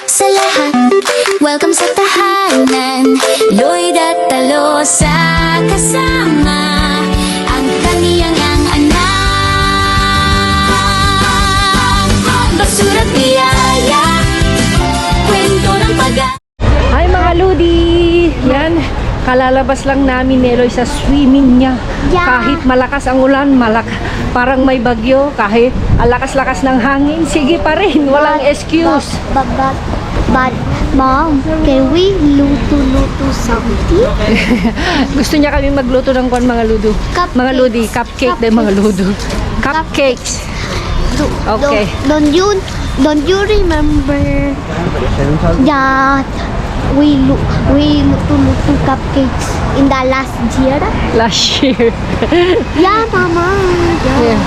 sa lahat. Welcome sa tahanan, Lloyd at Talosa kasama ang kanilang anak. Basura't biyaya, kwento ng Hi mga Ludi! Yan, kalalabas lang namin ni Eloy sa swimming niya. Kahit malakas ang ulan, parang may bagyo, kahit ang lakas-lakas ng hangin, sige pa rin, walang excuse. But Mom, can we luto something? Gusto niya kami magluto ng mga Ludo. Cupcakes. Mga Ludi, cupcake din mga Ludo. Cupcakes. Okay. Don't you remember that we luto cupcakes in the last year? Last year. Yeah, Mama. Yeah.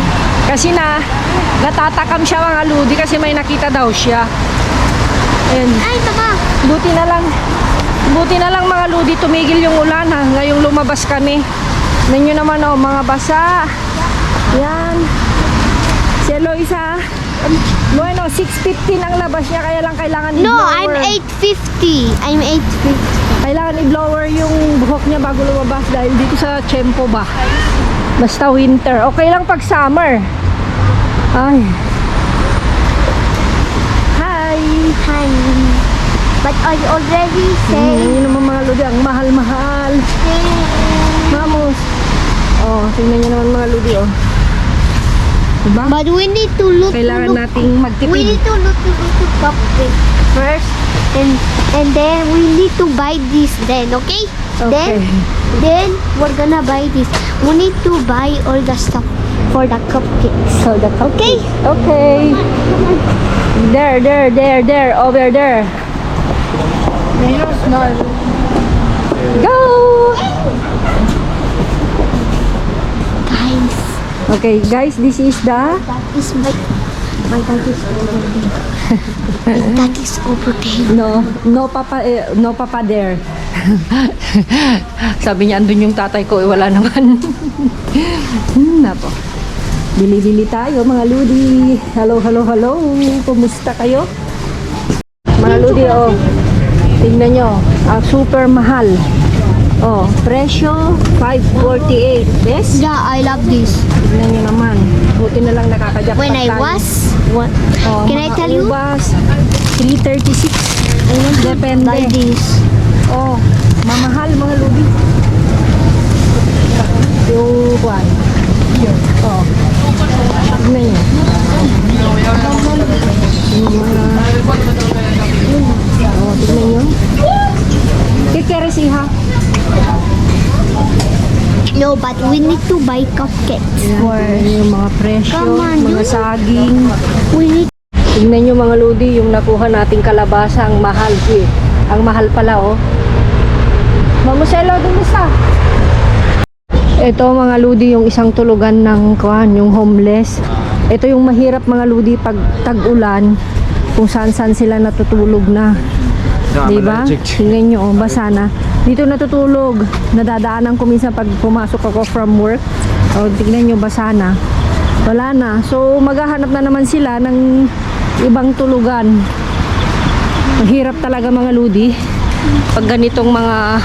Kasi natatakam siya mga Ludi kasi may nakita daw siya. And Ay, Mama. buti na lang mga Ludi tumigil yung ulan ha. Ngayong lumabas kami. Ninyo naman oh, mga basa. Yan. Si Eloisa. Bueno, 6:15 ang labas niya kaya lang kailangan No, i-blower. I'm 8:50. I'm 8:50. Kailangan i-blower yung buhok niya bago lumabas dahil dito sa Tiempo ba. Basta winter. Okay lang pag summer. Ay. Hi. Hi. But I already say. Yun naman mga Ludi, ang mahal-mahal. Vamos. Oh, tingnan niyo naman mga Ludi, oh. Diba? But we need to look. Kailangan nating We magtipid. need to look cupcake first, and then we need to buy this. Then, okay? Okay. Then we're gonna buy this. We need to buy all the stuff for the cupcakes. So the Okay? Okay. There. Over there. Go! Guys, Okay, guys, this is the that is my dad is over there. My dad is over there. no papa there. Sabi niya andun yung tatay ko, wala naman. Napo. Bili-bili tayo mga Ludi. Hello. Kumusta kayo? Mga Ludi, oh. Tingnan nyo, ang super mahal. Oh, presyo 548. Yes? Yeah, I love this. Tingnan nyo naman. Buti na lang nakakajakpat When I tayo. was, what? Oh, Can I mga tell you? ubas, 336. I want to Depende. buy this. Oh, mamahal mga Ludi. Yung buwan. Oh. Tignan nyo. Yung mga... Oh, tignan nyo. Kikere siha. No, but we need to buy cupcakes for. Yung mga presyo, Come on, mga you- saging. We need. Tignan nyo mga Ludi, yung nakuha nating kalabasa, ang mahal eh. Ang mahal pala oh. Mamuselo, dumisa. Ito mga Ludi, yung isang tulugan ng kuhan, yung homeless. Ito yung mahirap mga Ludi pag tag-ulan, kung saan-saan sila natutulog na. Diba? Tingnan nyo, oh, basa na. Dito natutulog. Nadadaanan ko minsan pag pumasok ako from work. O, tingnan nyo, basa na. Wala na. So, maghahanap na naman sila ng ibang tulugan. Mahirap talaga mga Ludi. Pag ganitong mga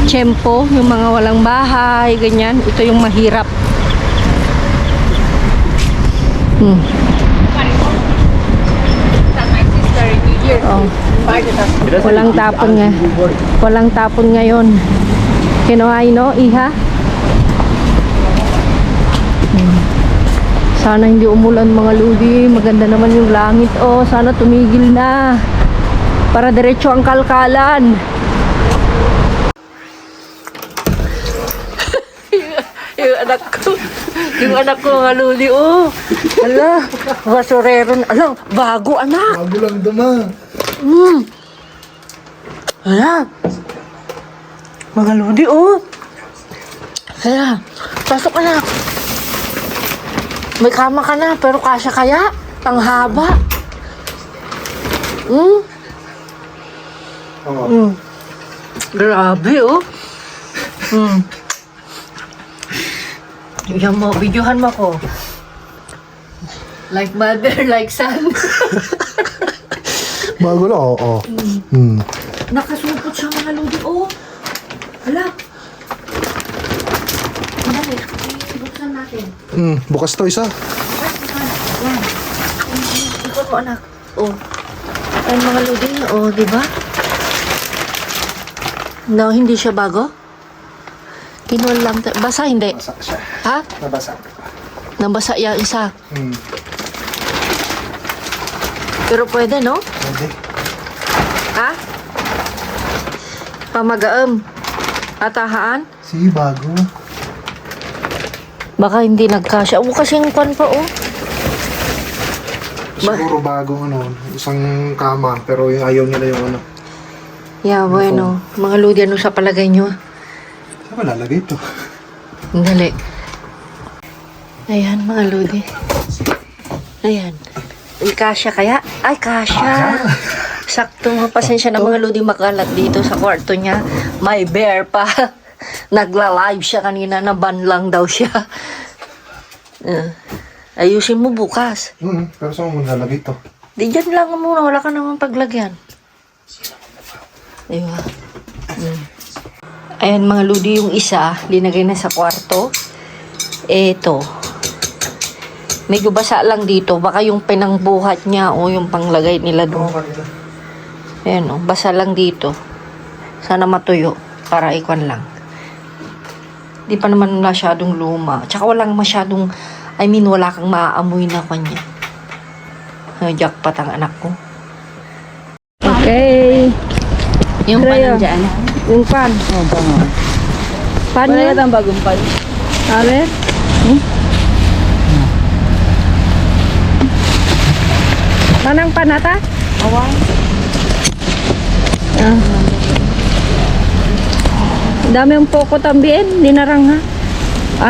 tiyempo, yung mga walang bahay, ganyan, ito yung mahirap. Oh. Walang tapon nga. Walang tapon ngayon. Kinohay no, iha? Sana hindi umulan mga Ludi. Maganda naman yung langit. Oh, sana tumigil na. Para diretso ang kalkalan. Yung anak ko mga Ludi. Oh, ala, basurero. Ala, bago anak. Bago lang dama. Ala, mga Ludi. Oh, ala, pasok anak. May kama ka na, pero kasya kaya? Ang haba. Grabe, oh. Yan mo, videohan mo ko. Like mother, like son. Bago lang, oo. Hmm. Nakasupot siya mga lodi. Oh. Hala. Dali. Buksan natin. Bukas to isa. Yan. Ikot mo anak. Oh. Ayan mga lodi. Oh, di ba? No, hindi siya bago? Kinuha lang. Basa hindi? Basa siya. Ha? Nabasa. Nabasa yung isa. Hmm. Pero pwede, no? Pwede. Ha? Pamagaam. Atahaan? Sige, bago. Baka hindi nagkasya. O, kasing kwan pa, oh. Siguro bagong ano, isang kama, pero yung ayaw nila yung ano. Yeah, bueno. Mga lodi, ano sa palagay nyo? Saan ba lalagay ito? Dali. Ayan, mga lodi. Ayan. Uy, kasya kaya? Ay, kasya. Sakto nga, pasensya na mga lodi makalat dito sa kwarto niya. May bear pa. Nagla-live siya kanina, naban lang daw siya. Ayusin mo bukas. Pero saan mo lalagay ito? Di dyan lang muna, wala ka naman paglagyan. Diba? Ayan mga lodi, yung isa, linagay na sa kwarto. Eto. Medyo basa lang dito. Baka yung pinangbuhat niya o yung panglagay nila doon. Ayan o, basa lang dito. Sana matuyo para ikwan lang. Di pa naman masyadong luma. Tsaka walang masyadong, wala kang maaamoy na kanya. Jackpot ang anak ko. Okay. Yung Pero pan yun. nandiyan. Yung pan. Oo, bango. Pan Wala yun? ang bagong pan. Alet? Manang pan ata? Awan. Ah. Dami yung poko también. Dinarang ha.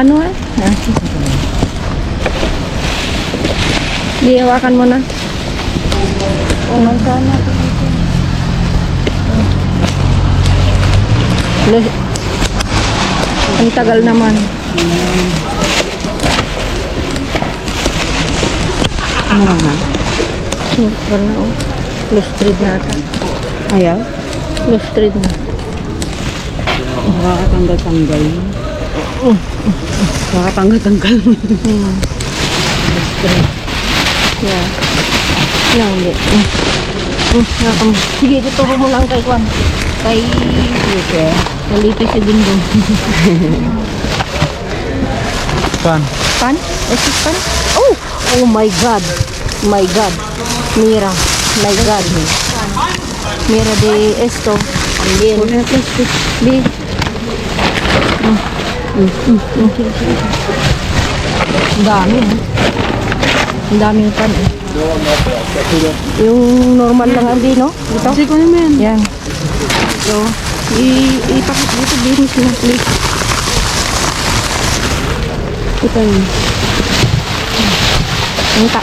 Ano eh? Ah. Di, hawakan mo na. Oo, sana. Ang tagal naman. Ano nga? Wala oh. Lustrade na ata. Ayaw? Lustrade na. Makakatanggal-tanggal. Makakatanggal-tanggal. Yeah. Yan, hindi. Sige, tuturo mo lang kay Kwan. Kay Lute. Nalito si Dingdong. Pan. Pan? Is it pan? Oh! Oh my God. My God. Mira. My God. Mira de esto. También. Bi. Ang dami. Ang daming pan. Yung normal lang ang no? Ito? Kasi ko naman. Yan. So, ipakit dito binis na please. Ito yun.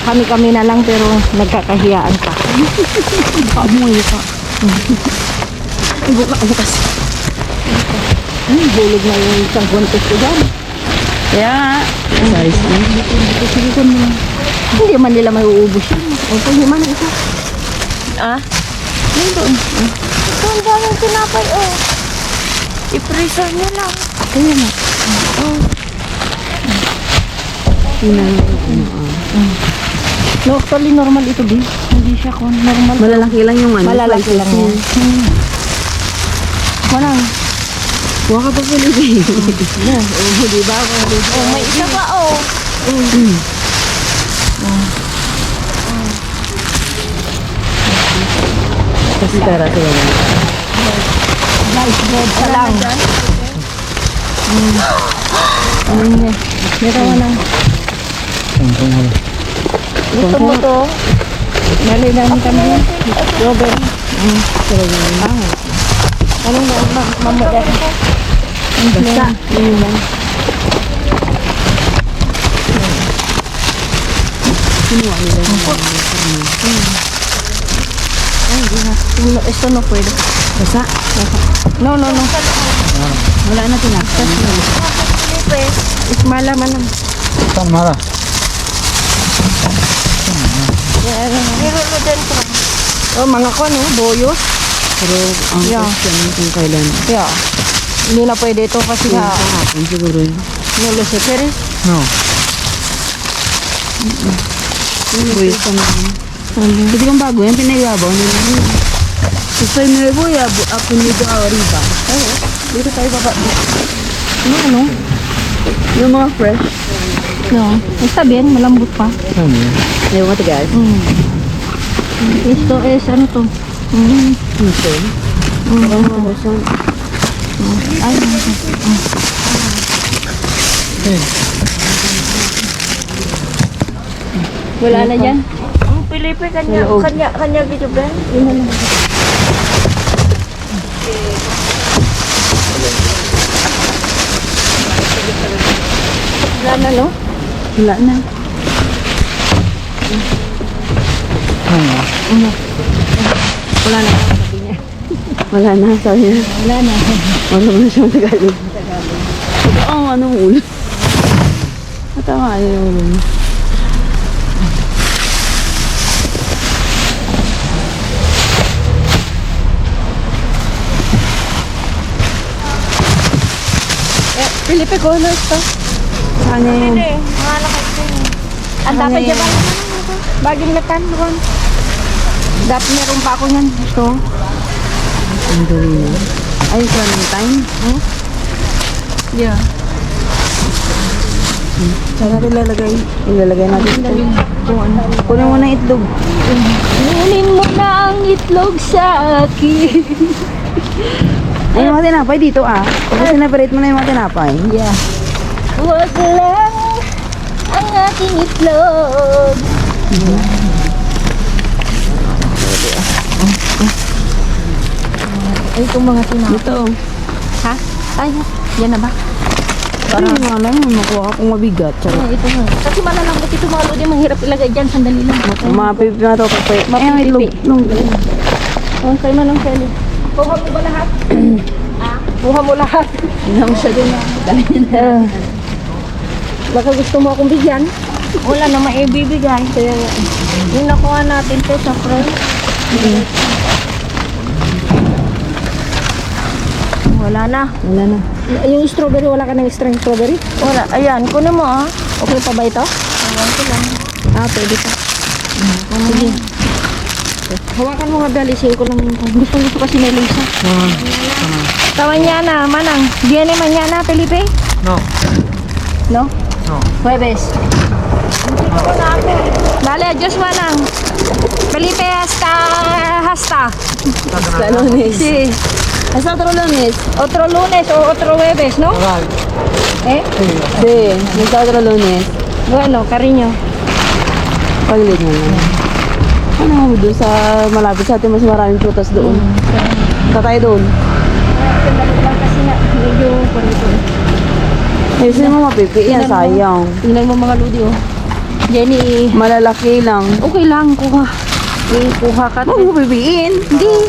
Kami na lang pero nagkakahiyaan pa. Paamoy ka. Bukas. Bulog na yung isang contest ko dyan. Kaya, size na. Hindi man nila may uubos yun. O, pwede man ito. Ah? Yan doon. Ito ang daming tinapay, oh. I-freezer nyo lang. Kaya na. Oh. No, actually normal ito, B. Hindi siya normal. Malalaki lang yung ano. Malalaki lang yan. Manang. Huwag ka pa pala eh. Oh, di ba? Oh, may isa pa, oh. Kasi tara sila yan. Rice bread pa lang. Meron mo nang. Gusto mo to? Dali namin kami. Robert. Anong mamudat? Basta. Yun lang. Kinuha nila. Ito no pwede. Basta. No. Wala na tinaktas. Malaman lang. Saan mara? Meron mo dyan pa. Oh, mga ko, no? Boyos. Pero ang Yeah. question kung kailan. Yeah. Hindi na pwede ito kasi Yung nga, kahapon siguro yun. yung Lucifer. No. Buwis ka na. Kasi kung bago yan, pinaibabaw nila. Gusto yung nuevo, apo nito arriba. Dito tayo baba. Ano? Yung mga fresh. No. Basta bien, malambot pa. Yung matigas. Ito is, ano to? Ito. Ay, wala na dyan. Pilipi, kanya video ba? Wala na, no? Wala na. Wala na. Sabi niya. Wala na, sabi niya. Wala na. Wala na siya Tagalog. Ito ang anong ulo. Matama yung ulo niya. Felipe, ko na ito. Sa kanya yun. Ang dapat dyan ba? Baging natan, Ron. Dapat meron pa ako yan. Ito. Ang dali na. Ay, Clementine. Yeah. Saan natin lalagay? Ilalagay natin ito. Kunin mo na yung itlog. Kunin mo na ang itlog sa akin. Ay, yung mga tinapay dito ah. Kasi sinaparate mo na yung mga tinapay. Yeah. Huwag lang ang aking itlog. Ay, itong mga tinapay. Dito. Ha? Ay, yan na ba? Parang nga lang, makuha akong mabigat. Charot. Ay, ito nga. Kasi malalambot ito mga lodi. Mahirap ilagay dyan. Sandali lang. Mapipi na ito. Ay, ang itlog. Ang kayo man ang Kelly. Kuha mo ba lahat? Kuha mo lahat. Hindi mo siya din ah. Dali na. Baka gusto mo akong bigyan? Wala na maibibigay. Kaya nga. Yung nakuha natin to sa front. Wala na. Wala na. Yung strawberry, wala ka ng extra strawberry? Wala. Ayan, kunin mo ah. Okay pa ba ito? Ayan ko lang. Ah, pwede pa. Sige. Hawakan mo nga dalisin ko lang. Gusto kasi may lisa. Tawan niya na, manang. Viene mañana, Felipe? No. No? No. Jueves. Dale, adiós, manang. Felipe, hasta. Hasta lunes. Sí. Hasta otro lunes. Otro lunes o otro jueves, ¿no? Alright. ¿Eh? Sí, hasta otro lunes. Bueno, cariño. Paglit mo na. Ano, doon sa malapit sa atin, mas maraming prutas doon. Tatay doon. Sandali lang kasi nga, medyo parito. Ayusin mo mapipi yan, sayang. Tingnan mo mga ludi, oh. Jenny, Malalaki lang. okay lang, kuha. Kuha ka. Huwag mo pipiin. Hindi.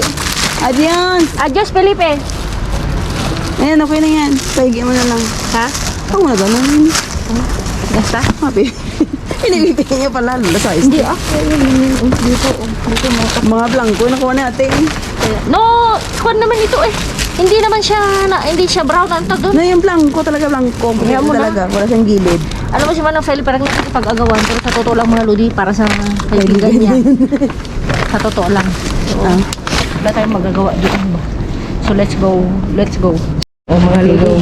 Adiyan. Adios, Felipe. Ayan, okay na yan. Paigi mo na lang. Ha? Huwag mo na ganun. Basta? Mapipi. Pinipipin niya pala. Lasayos. Hindi, dito, dito mo. Mga blanco, nakuha natin. No, kuwan naman ito eh. Hindi naman siya, hindi siya brown. Ano tawag doon? Na yung blanco, talaga blanco. Kaya mo na. Talaga, wala siyang gilid. Alam mo si Manang Feli, parang nakikipag-agawan. Pero sa totoo lang mga ludi, para sa kaibigan niya. Sa totoo lang. So, wala tayong magagawa dito. So, let's go. Let's go. Oh, mga ludi.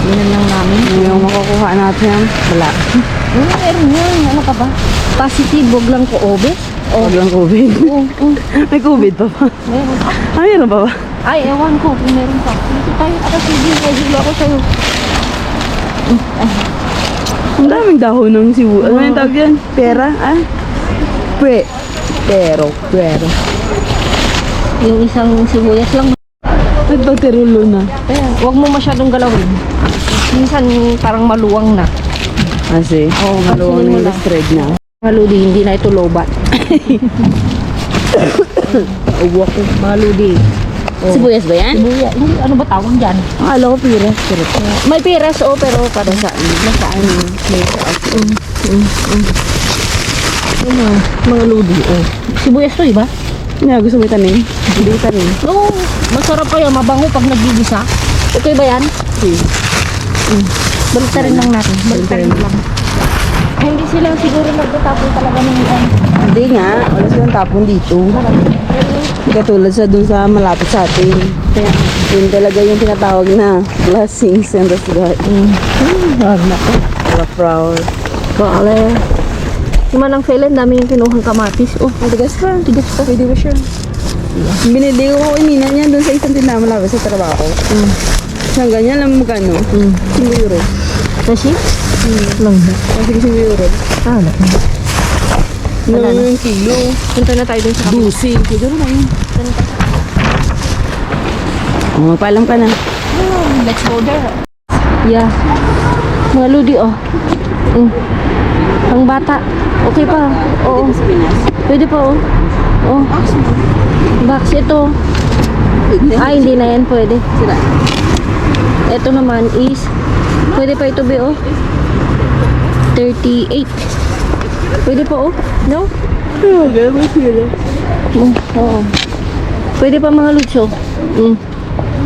Tingnan lang namin. Yung makukuha natin, wala. Meron yun. Ano ka ba? Positive, wag lang ko obes. Huwag lang COVID. May COVID pa ba? Meron. Ah, meron pa ba? Ay, ewan ko kung meron pa. Dito tayo. Ako, sige. Kaya ako sa'yo. Ang daming dahon ng sibu. Ano yung tawag yan? Pera? Ah? Pero. Yung isang sibuyas lang. Nagpagkarulo na. Kaya, wag mo masyadong galawin. Minsan parang maluwang na. Kasi, maluwang pansinin mo na lang. yung thread na. Maludi, hindi na ito lobat. Uwak ko. Maludi. Sibuyas ba yan? Sibuya. Hindi, ano ba tawag dyan? Akala ko pira. May piras, oh, pero para sa Nasaan yung flavor of mga ludi, oh. Sibuyas to, iba? Yeah, gusto mo itanim? Hindi itanim. Oo, masarap kaya mabango pag nagigisa. Okay ba yan? Okay. Baliktarin lang natin. Baliktarin lang. Ay, hindi sila siguro nagtatapon talaga ng yan. Hindi nga, wala silang tapon dito. Hindi katulad sa dun sa malapit sa atin. Kaya, yun talaga yung tinatawag na blessings and the God. Wag na ko. Wala flower. Kale. Yung manang felen, dami yung kinuhang kamatis. Oh, Matigas pa. tigas pa. Pwede ba siya? Binili ko inina niya dun sa isang tindahan malapit sa trabaho. Siyang ganyan lang magkano? 5 euro. Kasi? Lang na. Kasi 5 euro. Ah, wala. Wala na. Yung kilo. Punta na tayo dun sa kapit. 12. Siguro na yun. Paalam ka na. Let's go there. Yeah. Mga ludi, oh. Ang bata. Okay pa. Oo. Pwede pa, oh. Oh. Box ito. Ay, hindi na yan pwede. Sila. Ito naman is, pwede pa ito, be, oh. 38. Pwede pa, oh. No? Oo. Pwede pa mga lutso.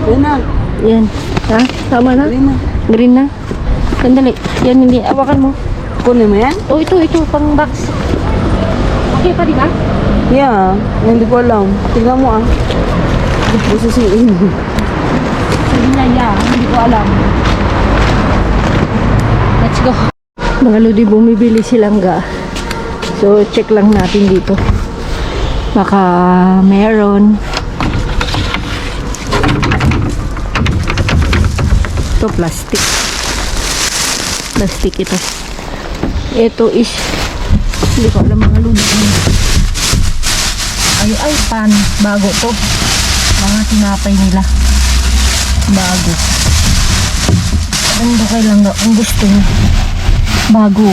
Yan na. Yan. Ha? Tama na? Green na. Green na? Sandali. Yan, hindi. Awakan mo. Kunin mo yan? Oh, ito, pang box. Okay pa, di ba? Yeah. Hindi ko alam. Tingnan mo ah. Busisiin. Sabi niya, yeah. Hindi ko alam. Let's go. Mga lodi, bumibili silang ga. So, check lang natin dito. Baka meron. Ito, plastic. Plastic ito. Ito is, hindi ko alam mga lodi. Ay, pan. Bago to. Mga tinapay nila. Bago. Ganda kay lang kung gusto niyo. Bago.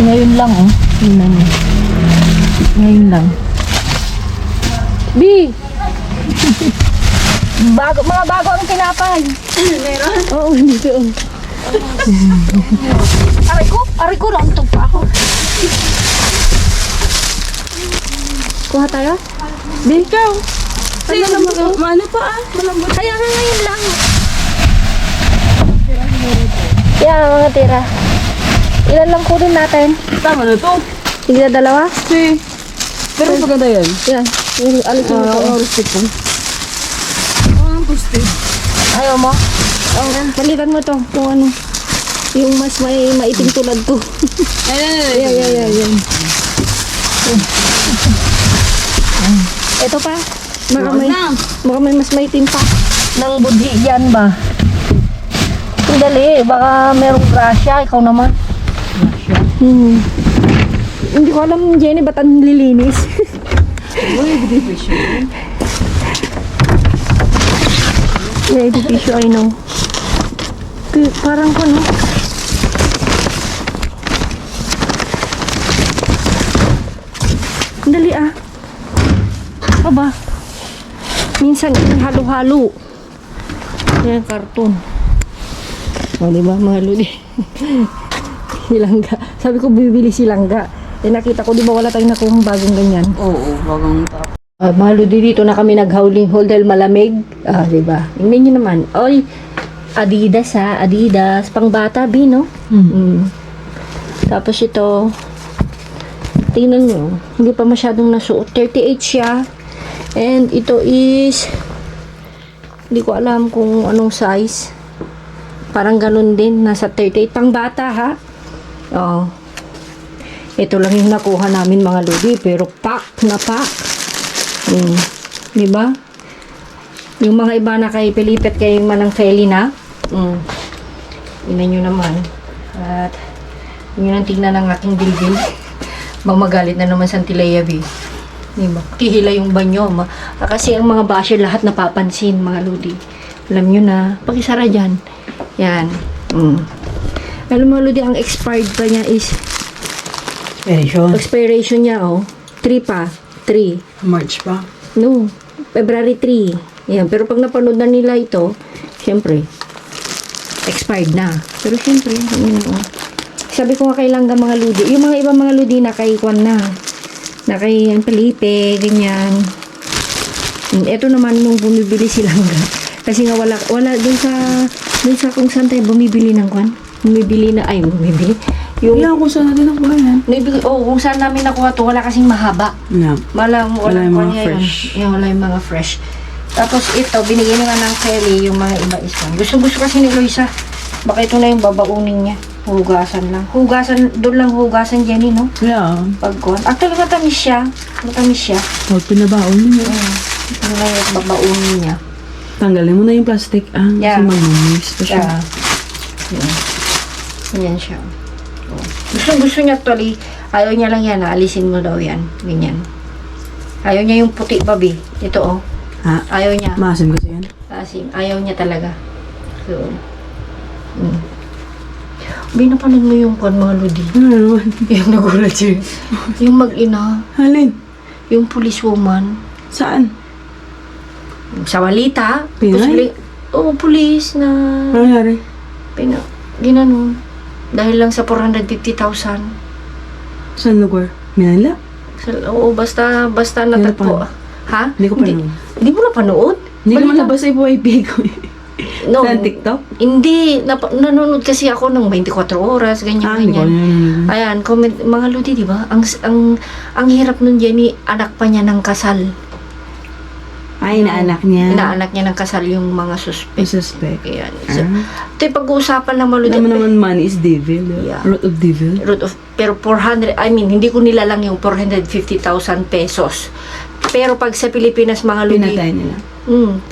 Ngayon lang, oh. Tingnan niyo. Ngayon lang. B! Mga bago ang tinapay. Meron? Oo, dito. Aray ko, rantog pa ako. Kuha tayo? B? Ikaw. Ano pa ah? Malambot. Kaya nga ngayon lang. Yan, mga tira. Ilan lang kunin natin? Tama na to. Tigla dalawa? Si. Pero maganda yan. Yan. Alisin mo to. Rustic ko. Ang gusto. Ayaw mo? Oh, palitan mo to. Kung ano. Yung mas may maitim tulad ko. Yan. Ito pa. Baka may mas maitim pa. Nang budhi yan ba? Dali, baka merong grasya. Ikaw naman. Grasya? Hindi ko alam, Jenny, ba't ang lilinis? Uy, edificio. Yeah, edificio, I know. Parang ko, no? Dali, ah. Aba. Minsan, yung halo-halo. Yan, karton. O, diba, mga ludi? Silangga. Sabi ko, bibili silangga. Eh, nakita ko, diba, wala tayong nakuhang bagong ganyan. Oo, bagong tap. Mga ludi, dito na kami nag-howling hole dahil malamig. Diba? Tingnan nyo naman. Oy, Adidas, ha? Adidas. Pang bata, B, no? Tapos ito, tingnan nyo. Hindi pa masyadong nasuot. 38 siya. And ito is, hindi ko alam kung anong size. Parang ganun din. Nasa 38. Pang bata, ha? Oo. Ito lang yung nakuha namin, mga lodi. Pero pack na pack. Diba? Yung mga iba na kay Pilipet kay Manang Feli na. Tingnan nyo naman. At yun ang tignan ng aking bilbil. Bang magalit na naman Santilea B. Diba? Kihila yung banyo. Kasi ang mga basher lahat napapansin, mga lodi. Alam nyo na. Pakisara dyan. Yan. Alam mo, lodi, ang expired pa niya is expiration niya, 3 pa. 3. March pa. No. February 3. Yan. Pero pag napanood na nila ito, syempre, expired na. Pero syempre, Sabi ko nga kay Langga mga ludi. Yung mga ibang mga ludi na kay Kwan na. Na kay Felipe, ganyan. Ito naman nung bumibili si Langga. Kasi nga wala dun sa kung saan tayo bumibili ng Kwan. Bumibili. Yung, Wala kung saan natin nakuha yan. kung saan namin nakuha to, wala kasing mahaba. Yeah. Wala yung Kwan mga yan. fresh. Wala yung mga fresh. Tapos ito, binigyan naman ng Kelly yung mga iba-isa. Gusto kasi ni Loisa. Baka ito na yung babaunin niya. Hugasan lang. Doon lang hugasan Jenny, no? Yeah. Pagkuhan. Actually, matamis siya. Huwag pinabaon niyo. Ito na yung babaunin niya. Tanggalin mo na yung plastic. Yeah. Kasi mag-moist pa siya. Ganyan siya. Gusto niya actually. Ayaw niya lang yan. Alisin mo daw yan. Ganyan. Ayaw niya yung puti, babi. Ito, oh. Ha? Ayaw niya. Maasim kasi yan. Asim. Ayaw niya talaga. So, Binapanood mo yung kwan mga ludi. Ano naman? Yung nagulat siya. Yung mag-ina. Halin? Yung police woman. Saan? Sa walita. Pinay? Oo, police na Ano nangyari? ginanon. Dahil lang sa 450,000. Saan lugar? Manila? Oo, basta natagpo. Ha? Hindi ko panood. Hindi mo napanood? Hindi ko Balita- malabas sa FYP ko. No. Sa TikTok? Hindi. Nanonood kasi ako ng 24 oras, Hindi ko ganyan. yun. Ayan, comment, mga ludi, di ba? Ang hirap nun, Jenny, anak pa niya ng kasal. Ay, inaanak niya. Inaanak niya ng kasal yung mga suspect. Yung suspect. Ayan. So, ito yung pag-uusapan lang, mga ludi. Naman money is devil. Yeah. Root of devil. Pero 400, hindi ko nilalang yung 450,000 pesos. Pero pag sa Pilipinas, mga ludi, Pinatay nila.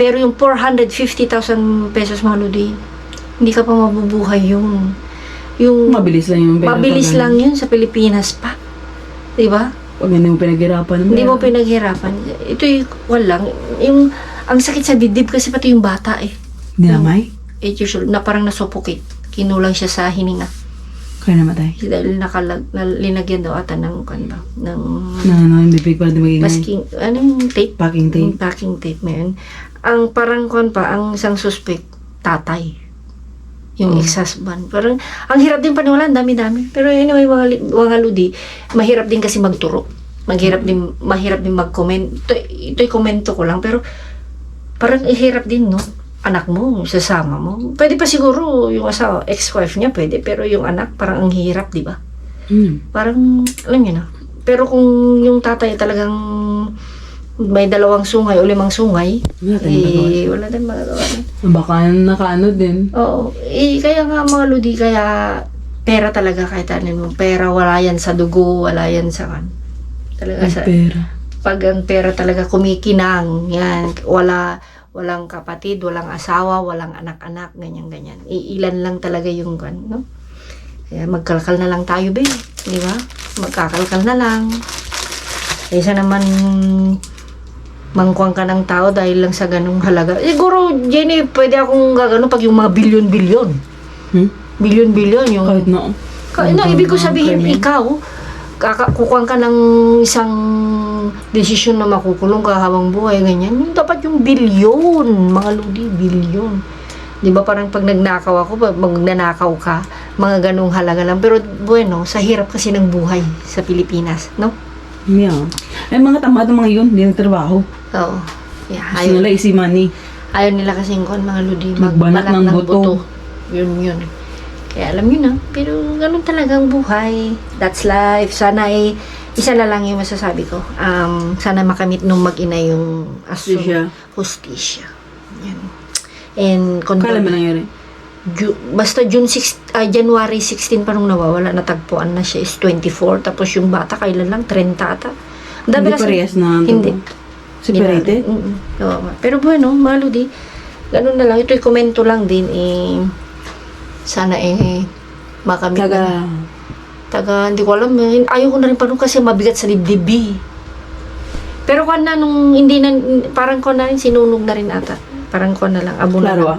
pero yung 450,000 pesos, mga ludi, hindi ka pa mabubuhay yun. Yung Mabilis lang yung pera. mabilis lang yun sa Pilipinas pa. Diba? Pag hindi mo pinaghirapan. Hindi mo pinaghirapan. Ito yung walang. Ang sakit sa dibdib kasi pati yung bata eh. Dinamay? 8 years old, na parang nasuffocate. Kinulang siya sa hininga. Kaya namatay. Dahil linagyan daw ata ng Yung bibig para di magingay. masking, anong tape? Packing tape. Yung packing tape na yun. Ang parang ang isang suspect, tatay. Yung ex-husband. Parang, ang hirap din paniwalaan, dami-dami. Pero anyway, mga ludi, mahirap din kasi magturo. Mahirap din mag-comment. Ito'y komento ko lang, pero parang hirap din, no? Anak mo, sasama mo. Pwede pa siguro yung asawa, ex-wife niya, pwede. Pero yung anak, parang ang hirap, di ba? Parang, alam niyo na. Pero kung yung tatay talagang may 2 sungay o 5 sungay, wala tayong magagawa. Baka nakaano din. Oo. Kaya nga mga ludi, kaya pera talaga kahit ano mo. Pera, wala yan sa dugo, wala yan sa kan. Talaga Ay, sa... pera. Pag ang pera talaga kumikinang, yan, walang kapatid, walang asawa, walang anak-anak, ganyan-ganyan. Ilan lang talaga yung kan, no? Kaya magkalkal na lang tayo, be. Di ba? Magkakalkal na lang. Kaysa naman mangkuang ka ng tao dahil lang sa ganung halaga. Siguro, Jenny, pwede akong gagano pag yung mga bilyon-bilyon. Bilyon-bilyon yung... Kahit no. Ibig ko sabihin, ikaw, kukuha ka ng isang desisyon na makukulong ka habang buhay, ganyan. Yung dapat yung bilyon, mga ludi, bilyon. Di ba parang pag nagnakaw ako, pag magnanakaw ka, mga ganong halaga lang. Pero bueno, sa hirap kasi ng buhay sa Pilipinas, no? Yeah. Ay, mga tamad mga yun, hindi nagtrabaho. Oo. Yeah, Gusto nila easy money. ayaw nila kasing mga ludi, Magbanat ng buto. Yun. Kaya alam nyo na, pero ganun talaga ang buhay. That's life. Sana isa na lang yung masasabi ko. Sana makamit nung mag-ina yung hustisya. Yan. And Kailan ba nangyari? basta January 16 pa nung nawawala, natagpuan na siya is 24. Tapos yung bata, kailan lang? 30 ata. Hindi parehas na? Hindi. Separated? Oo nga. Pero bueno, maludi. Ganun na lang. Ito'y komento lang din. Sana makamit na. Hindi ko alam. Ayaw ko na rin pa nung kasi mabigat sa dibdib. Pero kung na nung hindi na, parang ko na rin, sinunog na rin ata. Parang ko na lang, abo na lang.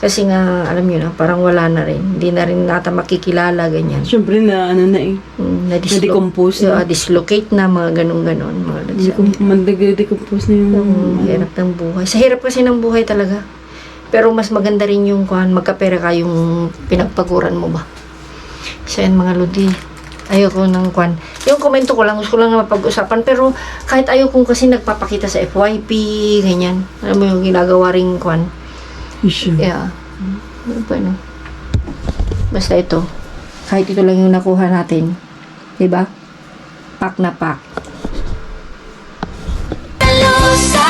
Kasi nga, alam nyo na, parang wala na rin. Hindi na rin ata makikilala, ganyan. Siyempre na, na-decompose na. Dislocate na, mga ganun-ganon. Mag-decompose na yung... hirap ng buhay. Sa hirap kasi ng buhay talaga. Pero mas maganda rin yung magkapera ka yung pinagpaguran mo ba. So yan mga lodi. Ayoko ng kwan. Yung komento ko lang, gusto ko lang na mapag-usapan. Pero kahit ayoko kasi nagpapakita sa FYP, ganyan. Alam mo yung ginagawa ring kwan. Issue. Yeah. Ano ba, no? Basta ito. Kahit ito lang yung nakuha natin. Diba? Pack na pack. Talosa,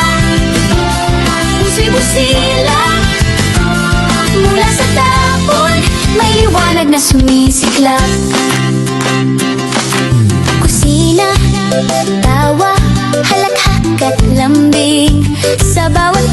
puso'y busila. Mula sa tapon, may liwanag na sumisiklab. Kusina, tawa, halakhak at lambing. Sa bawat